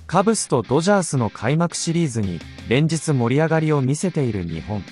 カブスとドジャースの開幕シリーズに連日盛り上がりを見せている日本。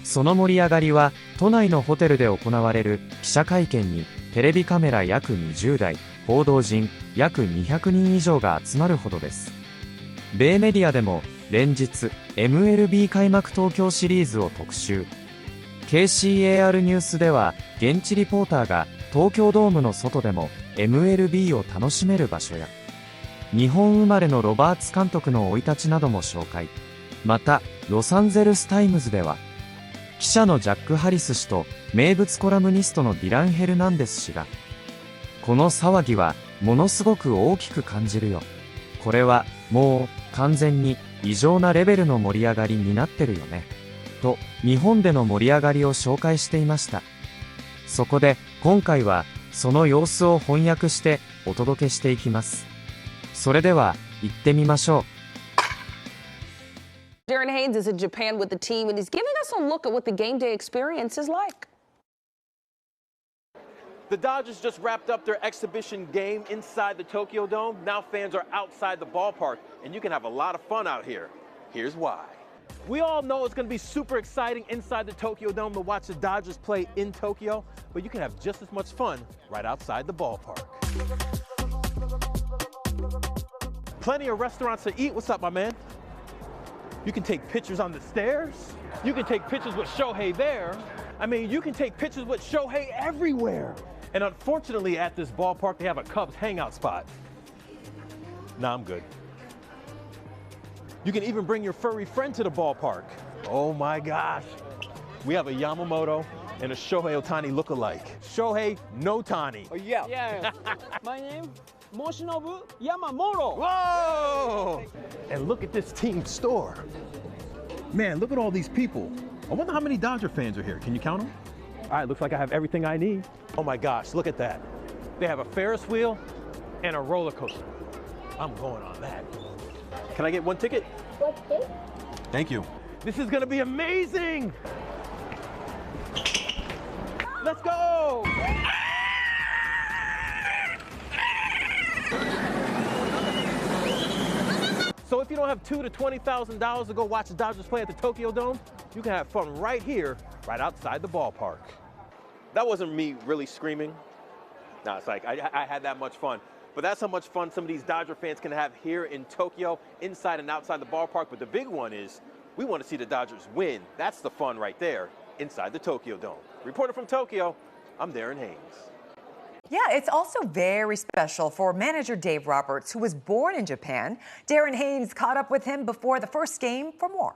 その盛り上がりは都内のホテルで行われる記者会見にテレビカメラ約20台、報道陣約200人以上が集まるほどです。米メディアでも連日 MLB 開幕東京シリーズを特集。KCAR ニュースでは現地リポーターが東京ドームの外でも MLB を楽しめる場所や日本生まれのロバーツ監督の生い立ちなども紹介。またロサンゼルスタイムズでは記者のジャック・ハリス氏と名物コラムニストのディラン・ヘルナンデス氏が、この騒ぎはものすごく大きく感じるよ。これはもう完全に異常なレベルの盛り上がりになってるよね。と日本での盛り上がりを紹介していました。そこで今回はその様子を翻訳してお届けしていきます。それでは行ってみましょう。Darren Haynes is in Japan with the team, and he's giving us a look at what the game day experience is like. The Dodgers just wrapped up their exhibition game inside the Tokyo Dome. Now fans are outside the ballpark, and you can have a lot of fun out here. Here's why. We all know it's going to be super exciting inside the Tokyo Dome to watch the Dodgers play in Tokyo, but you can have just as much fun right outside the ballpark. Plenty of restaurants to eat. What's up, my man? You can take pictures on the stairs. You can take pictures with Shohei there. I mean, you can take pictures with Shohei everywhere. And unfortunately, at this ballpark, they have a Cubs hangout spot. Nah, I'm good. You can even bring your furry friend to the ballpark. Oh my gosh. We have a Yamamoto and a Shohei Ohtani look-alike. Shohei no Tani. Oh, yeah. Yeah. My name, Moshinobu Yamamoto. Whoa! And look at this team store. Man, look at all these people. I wonder how many Dodger fans are here. Can you count them? All right, looks like I have everything I need. Oh my gosh, look at that. They have a Ferris wheel and a roller coaster. I'm going on that. Can I get one ticket? What ticket? Thank you. This is gonna be amazing. Let's go! So if you don't have $2,000 to $20,000 to go watch the Dodgers play at the Tokyo Dome, you can have fun right here, right outside the ballpark. That wasn't me really screaming. No, it's like I had that much fun. But that's how much fun some of these Dodger fans can have here in Tokyo, inside and outside the ballpark. But the big one is we want to see the Dodgers win. That's the fun right there, inside the Tokyo Dome. Reporter from Tokyo, I'm Darren Haynes. Yeah, it's also very special for manager Dave Roberts, who was born in Japan. Darren Haynes caught up with him before the first game for more.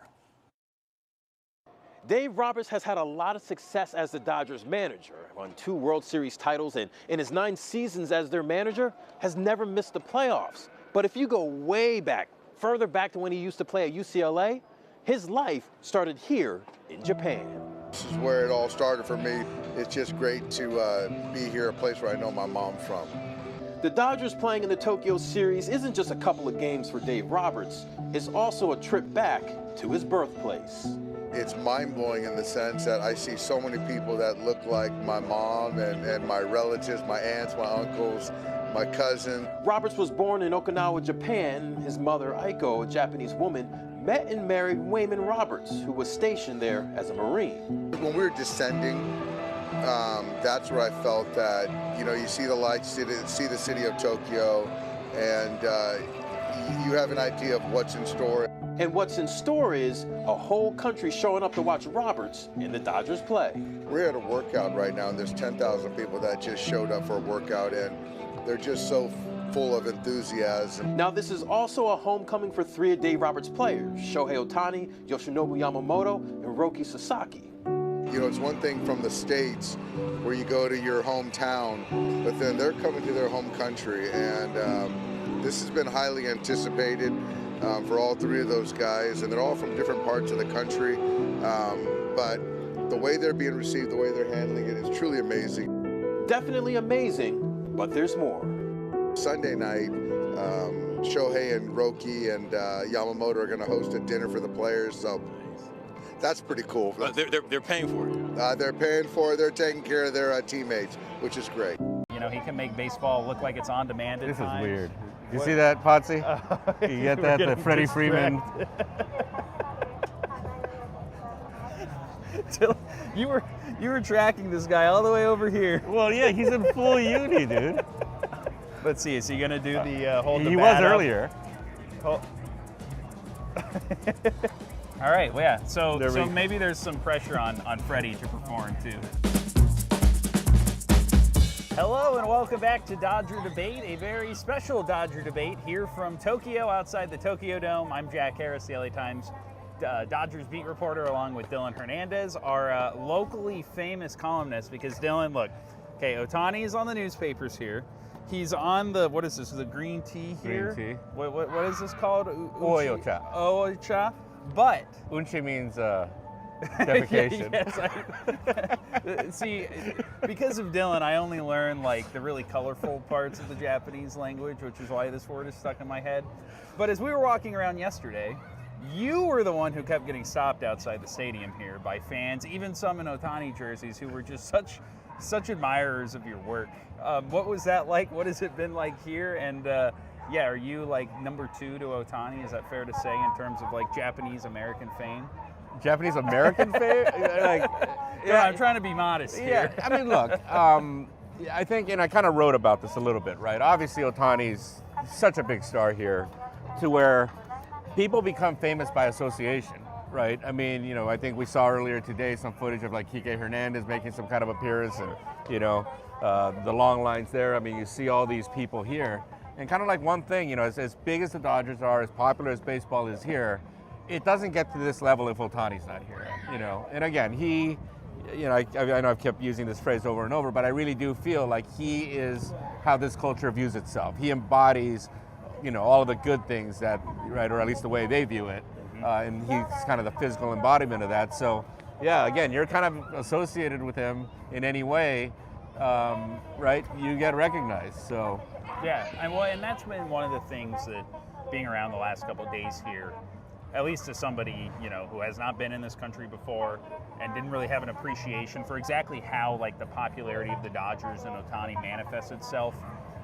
Dave Roberts has had a lot of success as the Dodgers manager, won 2 World Series titles, and in his 9 seasons as their manager, has never missed the playoffs. But if you go way back, further back to when he used to play at UCLA, his life started here in Japan. This is where it all started for me. It's just great to be here, a place where I know my mom from. The Dodgers playing in the Tokyo series isn't just a couple of games for Dave Roberts, it's also a trip back to his birthplace. It's mind-blowing in the sense that I see so many people that look like my mom and my relatives, my aunts, my uncles, my cousin. Roberts was born in Okinawa, Japan. His mother, Aiko, a Japanese woman, met and married Wayman Roberts, who was stationed there as a Marine. When we were descending, that's where I felt that, you know, you see the lights, see the city of Tokyo, and you have an idea of what's in store. And what's in store is a whole country showing up to watch Roberts and the Dodgers play. We're at a workout right now, and there's 10,000 people that just showed up for a workout, and they're just so full of enthusiasm. Now, this is also a homecoming for 3 of Dave Roberts' players, Shohei Ohtani, Yoshinobu Yamamoto, and Roki Sasaki. You know, it's one thing from the States where you go to your hometown, but then they're coming to their home country, and this has been highly anticipated for all 3 of those guys, and they're all from different parts of the country, but the way they're being received, the way they're handling it is truly amazing. Definitely amazing, but there's more. Sunday night, Shohei and Roki and Yamamoto are going to host a dinner for the players, so that's pretty cool. They're paying for it. They're paying for it. They're taking care of their teammates, which is great. You know, he can make baseball look like it's on demand at times. This is weird. You see that, Potsy? You get that? The Freddie Freeman. You were tracking this guy all the way over here. Well, yeah, he's in full uni, dude. Let's see. Is he gonna do the hold the He bat was up? earlier. Hold- All right. Well, yeah. So There we- maybe there's some pressure on Freddie to perform too. Hello and welcome back to Dodger Debate, a very special Dodger Debate here from Tokyo, outside the Tokyo Dome. I'm Jack Harris, the LA Times Dodgers beat reporter, along with Dylan Hernandez, our locally famous columnist. Because Dylan, look, okay, Ohtani is on the newspapers here. He's on the, what is this, the green tea here? Green tea. What is this called? Oicha. Oicha. But Unchi means defecation. Yes, see, because of Dylan, I only learned like the really colorful parts of the Japanese language, which is why this word is stuck in my head. But as we were walking around yesterday, you were the one who kept getting stopped outside the stadium here by fans, even some in Ohtani jerseys, who were just such admirers of your work. What was that like? What has it been like here? And yeah, are you like number 2 to Ohtani? Is that fair to say in terms of like Japanese American fame? Japanese American fame? Like, yeah, I'm trying to be modest here. Yeah, I mean, look, I think, and I kind of wrote about this a little bit, right? Obviously, Ohtani's such a big star here, to where people become famous by association, right? I mean, you know, I think we saw earlier today some footage of like Kike Hernandez making some kind of appearance, and you know, the long lines there. I mean, you see all these people here, and kind of like one thing, you know, as big as the Dodgers are, as popular as baseball is here, it doesn't get to this level if Ohtani's not here, you know. And again, he, you know, I know I've kept using this phrase over and over, but I really do feel like he is how this culture views itself. He embodies, you know, all of the good things that, right, or at least the way they view it, and he's kind of the physical embodiment of that. So, yeah, again, you're kind of associated with him in any way, right? You get recognized. So, yeah, and that's been one of the things that being around the last couple of days here, at least to somebody, you know, who has not been in this country before and didn't really have an appreciation for exactly how like the popularity of the Dodgers and Ohtani manifests itself.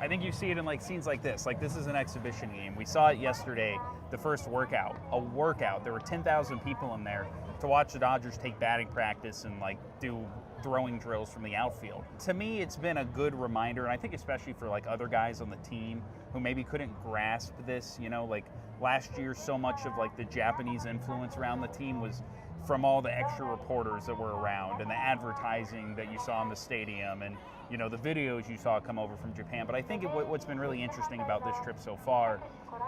I think you see it in like scenes like this. Like, this is an exhibition game. We saw it yesterday, the first workout, a workout. There were 10,000 people in there to watch the Dodgers take batting practice and like do throwing drills from the outfield. To me, it's been a good reminder, and I think especially for like other guys on the team who maybe couldn't grasp this, you know, like last year, so much of like the Japanese influence around the team was from all the extra reporters that were around and the advertising that you saw in the stadium and, you know, the videos you saw come over from Japan. But I think what's been really interesting about this trip so far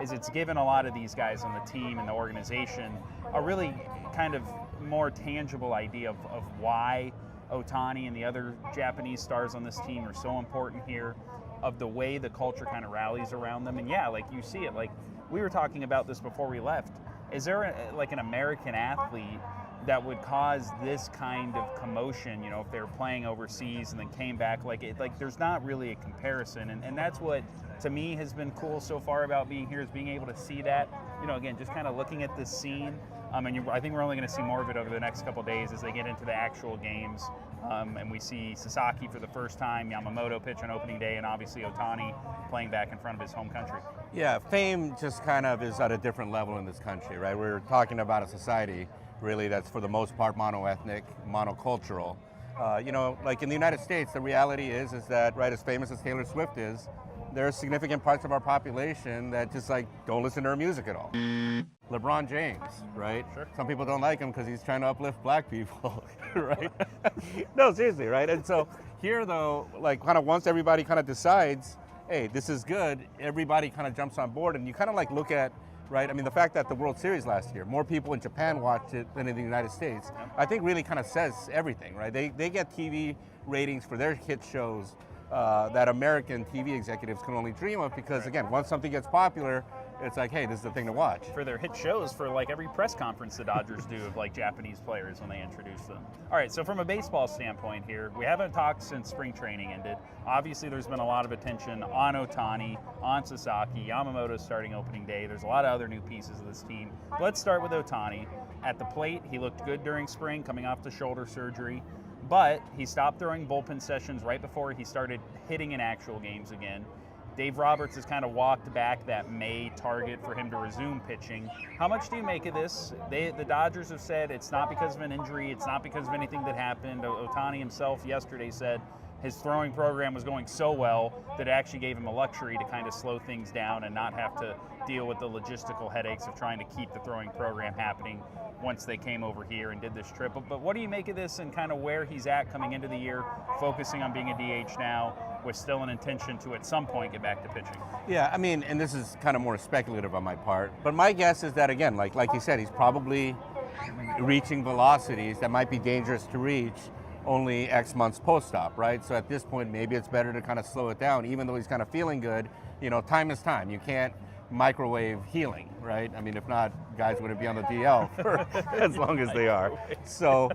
is it's given a lot of these guys on the team and the organization a really kind of more tangible idea of why Ohtani and the other Japanese stars on this team are so important here, of the way the culture kind of rallies around them. And yeah, like you see it, like we were talking about this before we left. Is there like an American athlete that would cause this kind of commotion, you know, if they were playing overseas and then came back? Like there's not really a comparison, and that's what to me has been cool so far about being here, is being able to see that, you know, again, just kind of looking at this scene. And I think we're only going to see more of it over the next couple of days as they get into the actual games, and we see Sasaki for the first time, Yamamoto pitch on opening day, and obviously Ohtani playing back in front of his home country. yeah, fame just kind of is at a different level in this country, right? We're talking about a society really that's for the most part monoethnic, monocultural. You know, like in the United States, the reality is that, right, as famous as Taylor Swift is, there are significant parts of our population that just like don't listen to her music at all. LeBron James, right? Sure. Some people don't like him because he's trying to uplift black people, right? No, seriously, right? And so here though, like kind of once everybody kind of decides, hey, this is good, everybody kind of jumps on board, and you kind of like look at, right? I mean, the fact that the World Series last year, more people in Japan watched it than in the United States, I think really kind of says everything, right? They get TV ratings for their hit shows that American TV executives can only dream of, because again, once something gets popular, it's like, hey, this is the thing to watch. For their hit shows, for like every press conference the Dodgers do of like Japanese players when they introduce them. All right, so from a baseball standpoint here, we haven't talked since spring training ended. Obviously, there's been a lot of attention on Ohtani, on Sasaki, Yamamoto starting opening day. There's a lot of other new pieces of this team. Let's start with Ohtani. At the plate, he looked good during spring, coming off the shoulder surgery, but he stopped throwing bullpen sessions right before he started hitting in actual games again. Dave Roberts has kind of walked back that May target for him to resume pitching. How much do you make of this? The Dodgers have said it's not because of an injury, it's not because of anything that happened. Ohtani himself yesterday said his throwing program was going so well that it actually gave him a luxury to kind of slow things down and not have to deal with the logistical headaches of trying to keep the throwing program happening once they came over here and did this trip. But what do you make of this and kind of where he's at coming into the year, focusing on being a DH now, with still an intention to at some point get back to pitching? Yeah, I mean, and this is kind of more speculative on my part, but my guess is that, again, like you said, he's probably reaching velocities that might be dangerous to reach only X months post-op, right? So at this point, maybe it's better to kind of slow it down, even though he's kind of feeling good. You know, time is time. You can't microwave healing, right? I mean, if not, guys wouldn't be on the DL for as long as they are. So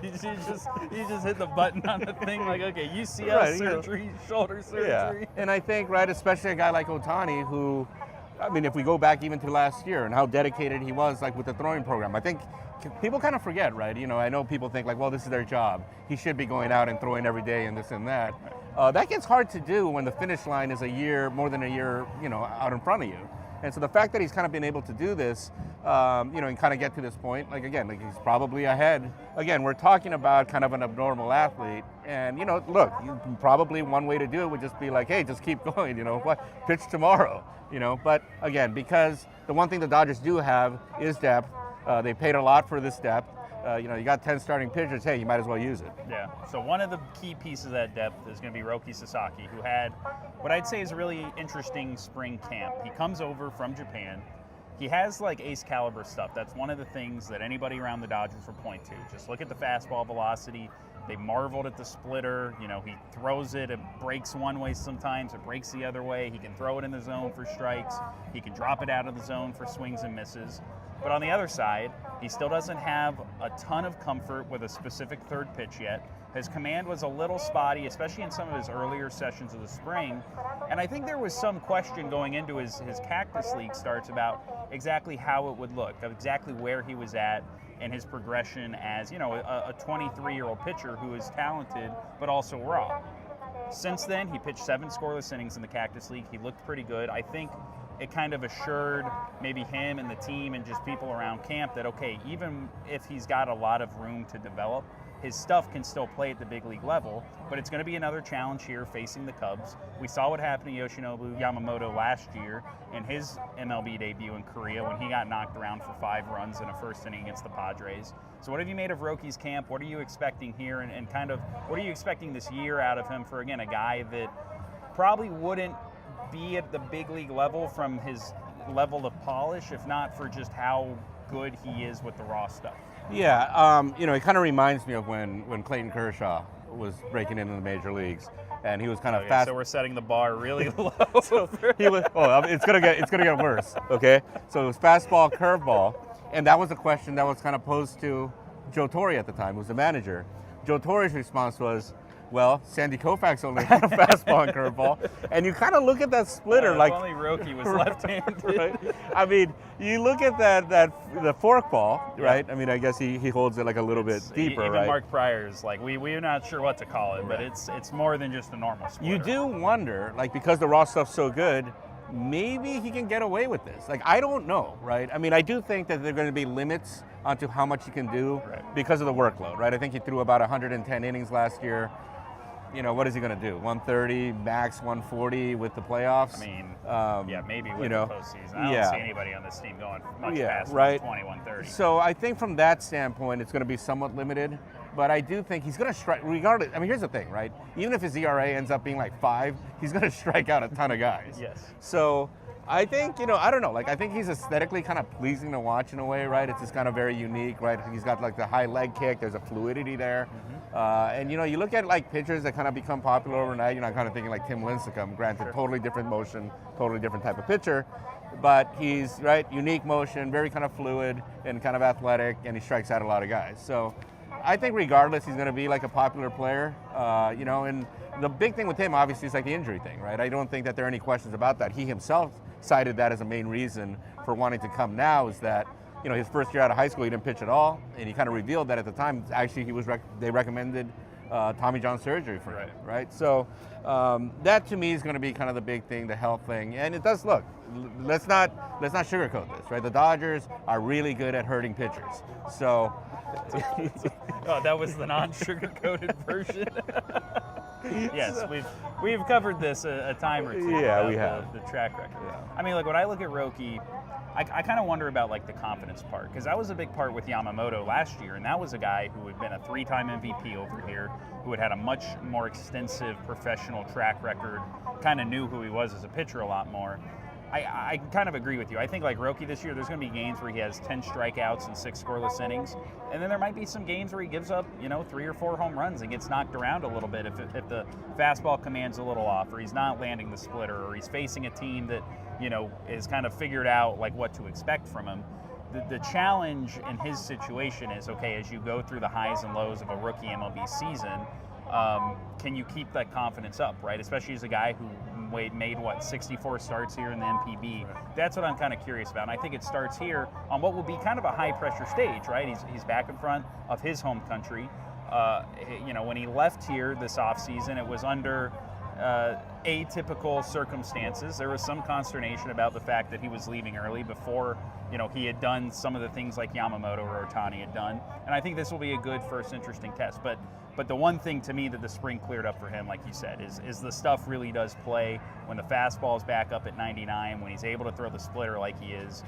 you just hit the button on the thing, like, okay, UCL Right, surgery, shoulder surgery. yeah, and I think, right, especially a guy like Ohtani, who, I mean, if we go back even to last year and how dedicated he was, like with the throwing program, I think people kind of forget, right? You know, I know people think like, well, this is their job. He should be going out and throwing every day and this and that. That gets hard to do when the finish line is more than a year, you know, out in front of you. And so the fact that he's kind of been able to do this, you know, and kind of get to this point, like, again, like he's probably ahead. Again, we're talking about kind of an abnormal athlete. And, you know, look, probably one way to do it would just be like, hey, just keep going, you know, pitch tomorrow, you know. But again, because the one thing the Dodgers do have is depth. They paid a lot for this depth. You know, you got 10 starting pitchers, hey, you might as well use it. Yeah, so one of the key pieces of that depth is going to be Roki Sasaki, who had what I'd say is a really interesting spring camp. He comes over from Japan. He has like ace caliber stuff. That's one of the things that anybody around the Dodgers would point to. Just look at the fastball velocity. They marveled at the splitter. You know, he throws it breaks one way sometimes, it breaks the other way. He can throw it in the zone for strikes. He can drop it out of the zone for swings and misses. But on the other side, he still doesn't have a ton of comfort with a specific third pitch yet. His command was a little spotty, especially in some of his earlier sessions of the spring. And I think there was some question going into his Cactus League starts about exactly how it would look, of exactly where he was at and his progression as, you know, a 23-year-old pitcher who is talented but also raw. Since then, he pitched 7 scoreless innings in the Cactus League. He looked pretty good. I think it kind of assured maybe him and the team and just people around camp that, okay, even if he's got a lot of room to develop, his stuff can still play at the big league level, but it's going to be another challenge here facing the Cubs. We saw what happened to Yoshinobu Yamamoto last year in his MLB debut in Korea when he got knocked around for 5 runs in a first inning against the Padres. So what have you made of Roki's camp? What are you expecting here, and kind of what are you expecting this year out of him for, again, a guy that probably wouldn't be at the big league level from his level of polish, if not for just how good he is with the raw stuff? Yeah, you know, it kind of reminds me of when Clayton Kershaw was breaking into the major leagues, and he was kind of fast. So we're setting the bar really low. He was. Oh, it's gonna get worse. Okay, so it was fastball, curveball, and that was a question that was kind of posed to Joe Torre at the time, who was the manager. Joe Torre's response was, well, Sandy Koufax only had a fastball and curveball, and you kind of look at that splitter like only Roki was left-handed. Right? I mean, you look at the forkball, right? I mean, I guess he holds it like a little bit deeper, even right? Mark Pryor's like, we're not sure what to call it, but it's more than just a normal splitter. You do wonder, like, because the raw stuff's so good, maybe he can get away with this. Like, I don't know, right? I mean, I do think that there are going to be limits onto how much he can do because of the workload, right? I think he threw about 110 innings last year. You know, what is he going to do? 130, max 140 with the playoffs? I mean, yeah, maybe with you the know, postseason. I don't see anybody on this team going much past 120, 130. So I think from that standpoint, it's going to be somewhat limited. But I do think he's going to strike, regardless. I mean, here's the thing, right? Even if his ERA ends up being like 5, he's going to strike out a ton of guys. Yes. So I think, you know, I don't know. Like, I think he's aesthetically kind of pleasing to watch in a way, right? It's just kind of very unique, right? He's got like the high leg kick. There's a fluidity there. And, you know, you look at like pitchers that kind of become popular overnight, you know, I'm kind of thinking like Tim Lincecum, granted, totally different motion, totally different type of pitcher. But he's, right, unique motion, very kind of fluid and kind of athletic, and he strikes out a lot of guys. So I think regardless, he's going to be like a popular player, you know, and the big thing with him, obviously, is like the injury thing, right? I don't think that there are any questions about that. He himself cited that as a main reason for wanting to come now, is that, you know, his first year out of high school, he didn't pitch at all, and he kind of revealed that at the time, actually, they recommended Tommy John surgery for him, right? So that to me is going to be kind of the big thing, the health thing. And it does look. Let's not sugarcoat this, right? The Dodgers are really good at hurting pitchers. So oh, that was the non-sugar-coated version. Yes, we've covered this a time or two. Yeah, we have the track record. Yeah. I mean, like when I look at Roki, I kind of wonder about like the confidence part, because that was a big part with Yamamoto last year, and that was a guy who had been a 3-time MVP over here, who had a much more extensive professional track record, kind of knew who he was as a pitcher a lot more. I kind of agree with you. I think like Roki this year, there's going to be games where he has 10 strikeouts and 6 scoreless innings, and then there might be some games where he gives up, 3 or 4 home runs and gets knocked around a little bit if the fastball command's a little off, or he's not landing the splitter, or he's facing a team that is kind of figured out like what to expect from him. The challenge in his situation is, okay, as you go through the highs and lows of a rookie MLB season, can you keep that confidence up, right? Especially as a guy who made 64 starts here in the MPB. That's what I'm kind of curious about. And I think it starts here on what will be kind of a high pressure stage, right? He's back in front of his home country. When he left here this offseason, it was under atypical circumstances. There was some consternation about the fact that he was leaving early before, he had done some of the things like Yamamoto or Ohtani had done. And I think this will be a good first interesting test. But the one thing to me that the spring cleared up for him, like you said, is the stuff really does play when the fastball is back up at 99, when he's able to throw the splitter like he is.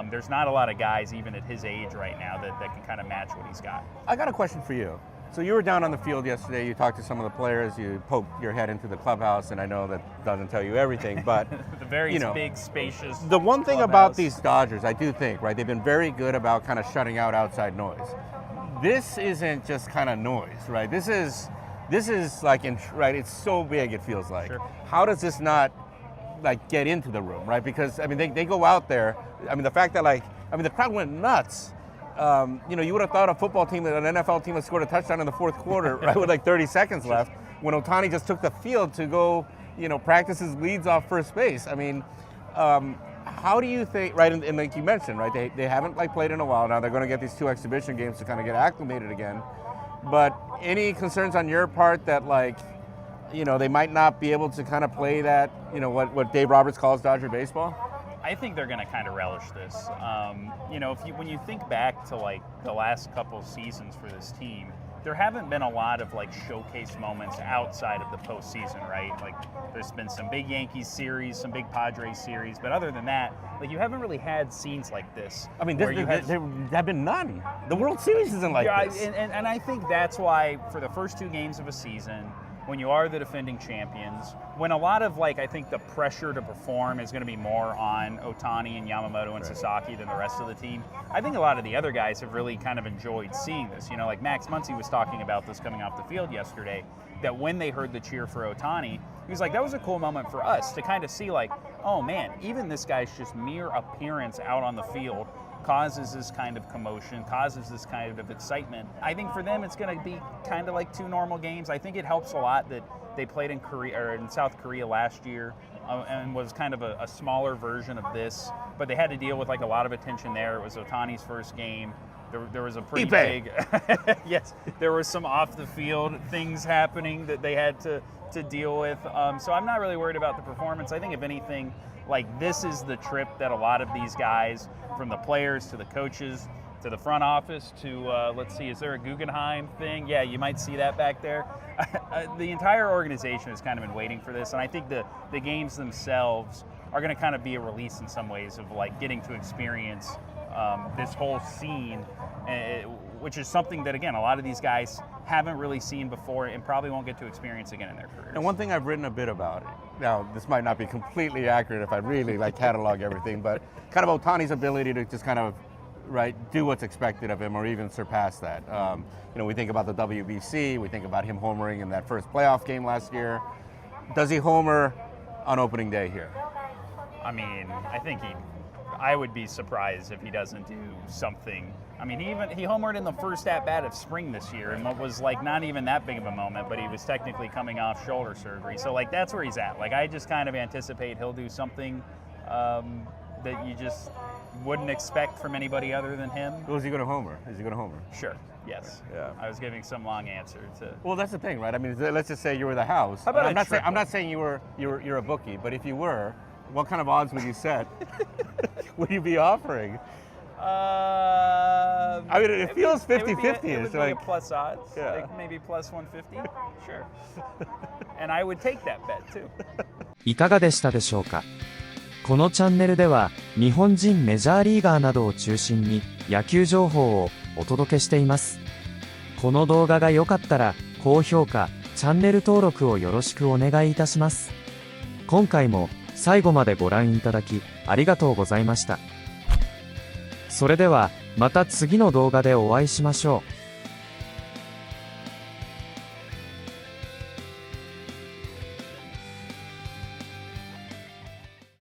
There's not a lot of guys, even at his age right now, that can kind of match what he's got. I got a question for you. So you were down on the field yesterday, you talked to some of the players, you poked your head into the clubhouse, and I know that doesn't tell you everything, but the very big, spacious the one thing clubhouse. about these Dodgers, I do think, right, they've been very good about kind of shutting out outside noise. This isn't just kind of noise, right? This is like, right, it's so big it feels like. Sure. How does this not like get into the room, right? Because, I mean, they go out there, I mean, the fact that the crowd went nuts. You would have thought a football team, an NFL team, had scored a touchdown in the fourth quarter, right, with like 30 seconds left, when Ohtani just took the field to go, practice his leads off first base. I mean, how do you think, right, and like you mentioned, right, they haven't like played in a while now. They're going to get these 2 exhibition games to kind of get acclimated again. But any concerns on your part that they might not be able to kind of play that, what Dave Roberts calls Dodger baseball? I think they're going to kind of relish this. When you think back to like the last couple seasons for this team, there haven't been a lot of like showcase moments outside of the postseason, right? Like there's been some big Yankees series, some big Padres series, but other than that, like you haven't really had scenes like this. I mean, there have been none. The World Series isn't like this. And I think that's why for the first 2 games of a season, when you are the defending champions, when a lot of I think the pressure to perform is going to be more on Ohtani and Yamamoto and Sasaki than the rest of the team, I think a lot of the other guys have really kind of enjoyed seeing this. Like Max Muncy was talking about this coming off the field yesterday, that when they heard the cheer for Ohtani, he was like, that was a cool moment for us to kind of see oh man, even this guy's just mere appearance out on the field causes this kind of commotion, causes this kind of excitement. I think for them it's going to be kind of like 2 normal games. I think it helps a lot that they played in South Korea last year and was kind of a smaller version of this, but they had to deal with a lot of attention there. It was Ohtani's first game. There was a pretty big yes, there were some off the field things happening that they had to deal with. So I'm not really worried about the performance. I think if anything, this is the trip that a lot of these guys, from the players to the coaches to the front office to, let's see, is there a Guggenheim thing? Yeah, you might see that back there. The entire organization has kind of been waiting for this, and I think the games themselves are going to kind of be a release in some ways of getting to experience this whole scene, which is something that, again, a lot of these guys haven't really seen before and probably won't get to experience again in their careers. And one thing I've written a bit about it, now this might not be completely accurate if I really catalog everything, but kind of Ohtani's ability to just kind of do what's expected of him or even surpass that. We think about the WBC, we think about him homering in that first playoff game last year. Does he homer on opening day here? I mean, I would be surprised if he doesn't do something. I mean, he homered in the first at-bat of spring this year, and what was not even that big of a moment, but he was technically coming off shoulder surgery. So that's where he's at. I just kind of anticipate he'll do something that you just wouldn't expect from anybody other than him. Was he going to homer? Is he going to homer? Sure. Yes. Yeah. I was giving some long answer to. Well, that's the thing, right? I mean, let's just say you were the house. How about I'm a not saying you're a bookie, but if you were, what kind of odds would you set? Would you be offering? I mean, it feels 50-50. It would be a like plus odds, Yeah. like maybe plus 150. Sure. And I would take that bet too. いかがでしたでしょうか。このチャンネルでは日本人メジャーリーガーなどを中心に野球情報をお届けしています。この動画が良かったら高評価、チャンネル登録をよろしくお願いいたします。今回も最後までご覧いただきありがとうございました。それではまた次の動画でお会いしましょう。